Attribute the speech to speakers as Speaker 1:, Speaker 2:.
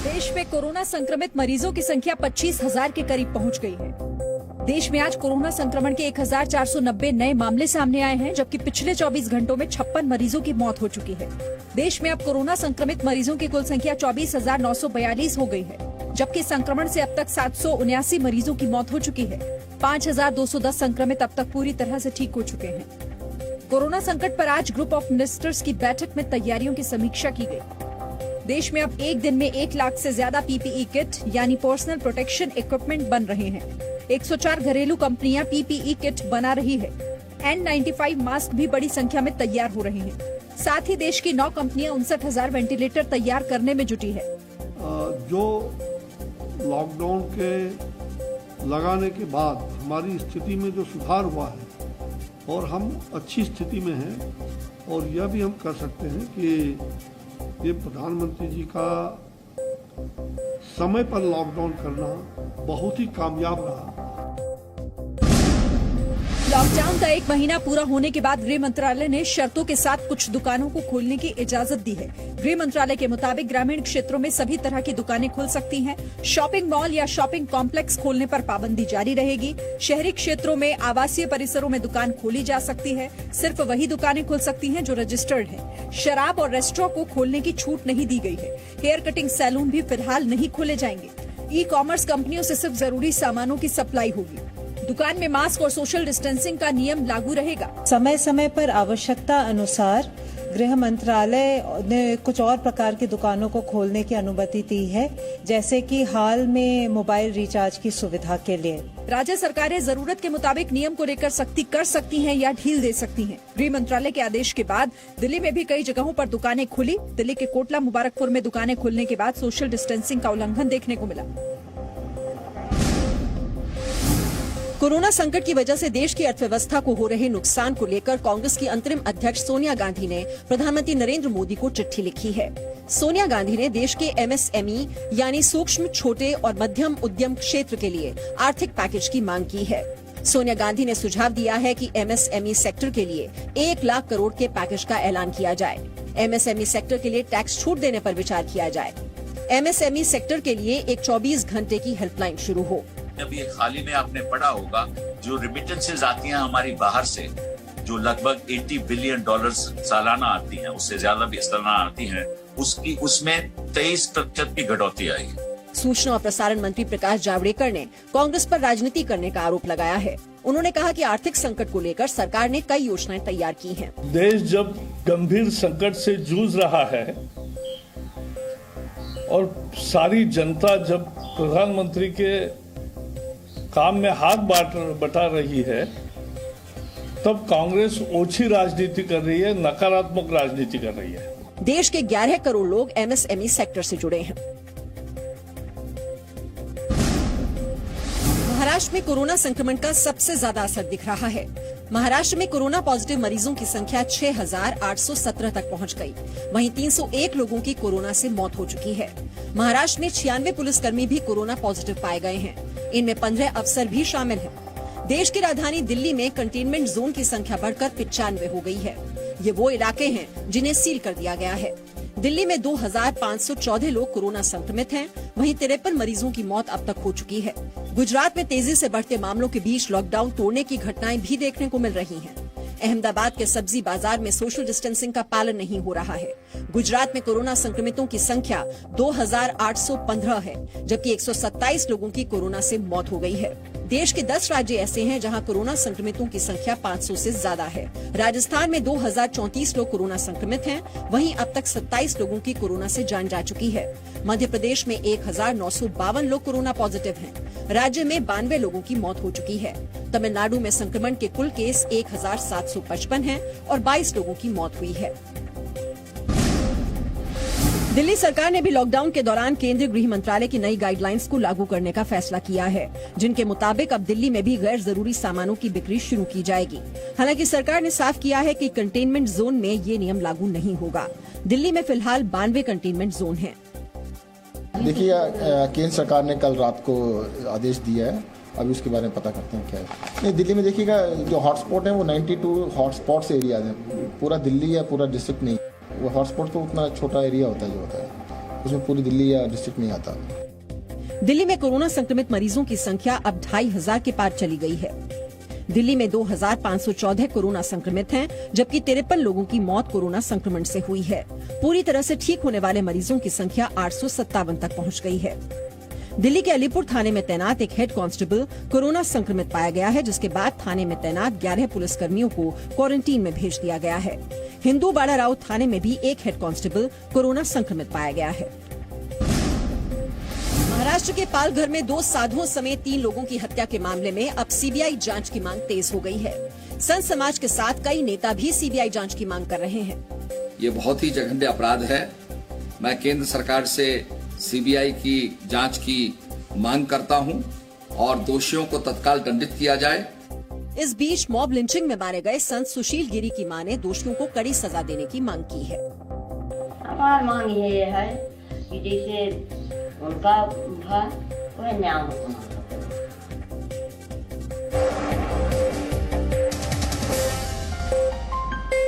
Speaker 1: देश में कोरोना संक्रमित मरीजों की संख्या 25,000 के करीब पहुंच गई है। देश में आज कोरोना संक्रमण के 1,490 नए मामले सामने आए हैं, जबकि पिछले 24 घंटों में 56 मरीजों की मौत हो चुकी है। देश में अब कोरोना संक्रमित मरीजों की कुल संख्या 24,942 हो गई है, जबकि संक्रमण से अब तक 779 मरीजों की मौत हो चुकी है। 5,210 संक्रमित अब तक पूरी तरह से ठीक हो चुके हैं। कोरोना संकट पर आज ग्रुप ऑफ मिनिस्टर्स की बैठक में तैयारियों की समीक्षा की गई। देश में अब एक दिन में 1 लाख से ज्यादा पीपीई किट यानी पर्सनल प्रोटेक्शन इक्विपमेंट बन रहे हैं। 104 घरेलू कंपनियां पीपीई किट बना रही है। N95 मास्क भी बड़ी संख्या में तैयार हो रहे हैं। साथ ही देश की 9 कंपनियां 59,000 वेंटिलेटर तैयार करने में जुटी है।
Speaker 2: जो लॉकडाउन के लगाने के बाद हमारी स्थिति में जो सुधार हुआ है और हम अच्छी स्थिति में हैं, और यह भी हम कह सकते हैं कि ये प्रधानमंत्री जी का समय पर लॉकडाउन करना बहुत ही कामयाब रहा।
Speaker 1: लॉकडाउन का 1 महीना पूरा होने के बाद गृह मंत्रालय ने शर्तों के साथ कुछ दुकानों को खोलने की इजाजत दी है। गृह मंत्रालय के मुताबिक ग्रामीण क्षेत्रों में सभी तरह की दुकानें खुल सकती हैं। शॉपिंग मॉल या शॉपिंग कॉम्प्लेक्स खोलने पर पाबंदी जारी रहेगी। शहरी क्षेत्रों में आवासीय परिसरों में दुकान खोली जा सकती है। सिर्फ वही दुकानें खुल सकती हैं जो रजिस्टर्ड हैं। शराब और रेस्टोरेंट को खोलने की छूट नहीं दी गई है। हेयर कटिंग सैलून भी फिलहाल नहीं खोले जाएंगे। ई कॉमर्स कंपनियों से सिर्फ जरूरी सामानों की सप्लाई होगी। दुकान में मास्क और सोशल डिस्टेंसिंग का नियम लागू रहेगा।
Speaker 3: समय समय पर आवश्यकता अनुसार गृह मंत्रालय ने कुछ और प्रकार की दुकानों को खोलने की अनुमति दी है, जैसे कि हाल में मोबाइल रिचार्ज की सुविधा के लिए।
Speaker 1: राज्य सरकारें जरूरत के मुताबिक नियम को लेकर सख्ती कर सकती हैं या ढील दे सकती हैं। गृह मंत्रालय के आदेश के बाद दिल्ली में भी कई जगहों पर दुकानें खुली। दिल्ली के कोटला मुबारकपुर में दुकानें खुलने के बाद सोशल डिस्टेंसिंग का उल्लंघन देखने को मिला। कोरोना संकट की वजह से देश की अर्थव्यवस्था को हो रहे नुकसान को लेकर कांग्रेस की अंतरिम अध्यक्ष सोनिया गांधी ने प्रधानमंत्री नरेंद्र मोदी को चिट्ठी लिखी है। सोनिया गांधी ने देश के MSME यानी सूक्ष्म, छोटे और मध्यम उद्यम क्षेत्र के लिए आर्थिक पैकेज की मांग की है। सोनिया गांधी ने सुझाव दिया है कि MSME सेक्टर के लिए 1 लाख करोड़ के पैकेज का ऐलान किया जाए। MSME सेक्टर के लिए टैक्स छूट देने पर विचार किया जाए। MSME सेक्टर के लिए एक 24 घंटे की हेल्पलाइन शुरू हो।
Speaker 4: अभी हाल ही में आपने पढ़ा होगा, जो रिमिटेंसेज आती हैं हमारी बाहर से, जो लगभग $80 बिलियन सालाना आती हैं, उससे ज्यादा भी सालाना आती हैं, उसमें 23% की कटौती आई है।
Speaker 1: सूचना और प्रसारण मंत्री प्रकाश जावड़ेकर ने कांग्रेस पर राजनीति करने का आरोप लगाया है। उन्होंने कहा कि आर्थिक संकट को लेकर सरकार ने कई योजनाएं तैयार की हैं।
Speaker 5: देश जब गंभीर संकट से जूझ रहा है और सारी जनता जब प्रधानमंत्री के काम में हाथ बटा रही है, तब कांग्रेस ओछी राजनीति कर रही है, नकारात्मक राजनीति कर रही है।
Speaker 1: देश के 11 करोड़ लोग MSME सेक्टर से जुड़े हैं। महाराष्ट्र में कोरोना संक्रमण का सबसे ज्यादा असर दिख रहा है। महाराष्ट्र में कोरोना पॉजिटिव मरीजों की संख्या 6,817 तक पहुंच गई। वहीं 301 लोगों की कोरोना से मौत हो चुकी है। महाराष्ट्र में 96 पुलिसकर्मी भी कोरोना पॉजिटिव पाए गए हैं। इनमें 15 अफसर भी शामिल हैं। देश की राजधानी दिल्ली में कंटेनमेंट जोन की संख्या बढ़कर 95 हो गई है। ये वो इलाके हैं जिन्हें सील कर दिया गया है। दिल्ली में 2,514 लोग कोरोना संक्रमित हैं। वहीं 53 मरीजों की मौत अब तक हो चुकी है। गुजरात में तेजी से बढ़ते मामलों के बीच लॉकडाउन तोड़ने की घटनाएं भी देखने को मिल रही हैं। अहमदाबाद के सब्जी बाजार में सोशल डिस्टेंसिंग का पालन नहीं हो रहा है। गुजरात में कोरोना संक्रमितों की संख्या 2,815 है, जबकि 127 लोगों की कोरोना से मौत हो गई है। देश के 10 राज्य ऐसे हैं जहां कोरोना संक्रमितों की संख्या 500 से ज्यादा है। राजस्थान में 2,034 लोग कोरोना संक्रमित हैं। वहीं अब तक 27 लोगों की कोरोना से जान जा चुकी है। मध्य प्रदेश में 1,952 लोग कोरोना पॉजिटिव हैं। राज्य में 92 लोगों की मौत हो चुकी है। तमिलनाडु में संक्रमण के कुल केस 1,755 हैं और 22 लोगों की मौत हुई है। दिल्ली सरकार ने भी लॉकडाउन के दौरान केंद्रीय गृह मंत्रालय की नई गाइडलाइंस को लागू करने का फैसला किया है, जिनके मुताबिक अब दिल्ली में भी गैर जरूरी सामानों की बिक्री शुरू की जाएगी। हालांकि सरकार ने साफ किया है कि कंटेनमेंट जोन में ये नियम लागू नहीं होगा। दिल्ली में फिलहाल 92 कंटेनमेंट जोन हैं।
Speaker 6: देखिए, केंद्र सरकार ने कल रात को आदेश दिया है, अभी उसके बारे में पता करते हैं क्या है। नहीं, दिल्ली में देखिएगा जो हॉटस्पॉट है वो 92 हॉटस्पॉट्स एरिया है। पूरा दिल्ली या पूरा डिस्ट्रिक्ट नहीं, वो हॉटस्पॉट तो उतना छोटा एरिया होता है जो होता है। उसमें पूरी दिल्ली या डिस्ट्रिक्ट नहीं आता।
Speaker 1: दिल्ली में कोरोना संक्रमित मरीजों की संख्या अब 2500 के पार चली गई है। दिल्ली में 2514 कोरोना संक्रमित हैं, जबकि 53 लोगों की मौत कोरोना संक्रमण से हुई है। पूरी तरह से ठीक होने वाले मरीजों की संख्या 857 तक पहुंच गई है। दिल्ली के अलीपुर थाने में तैनात एक हेड कांस्टेबल कोरोना संक्रमित पाया गया है, जिसके बाद थाने में तैनात 11 पुलिसकर्मियों को क्वारंटीन में भेज दिया गया है। हिंदू बाड़ा राव थाने में भी एक हेड कांस्टेबल कोरोना संक्रमित पाया गया है। महाराष्ट्र के पालघर में 2 साधुओं समेत 3 लोगों की हत्या के मामले में अब सीबीआई जांच की मांग तेज हो गई है। संत समाज के साथ कई नेता भी सीबीआई जांच की मांग कर रहे हैं।
Speaker 7: ये बहुत ही जघन्य अपराध है। मैं केंद्र सरकार से सीबीआई की जांच की मांग करता हूं और दोषियों को तत्काल दंडित किया जाए।
Speaker 1: इस बीच मॉब लिंचिंग में मारे गए संत सुशील गिरी की मां ने दोषियों को कड़ी सजा देने की मांग की है।
Speaker 8: हमारी मांग ये है कि जैसे उनका था वह न्याय होना।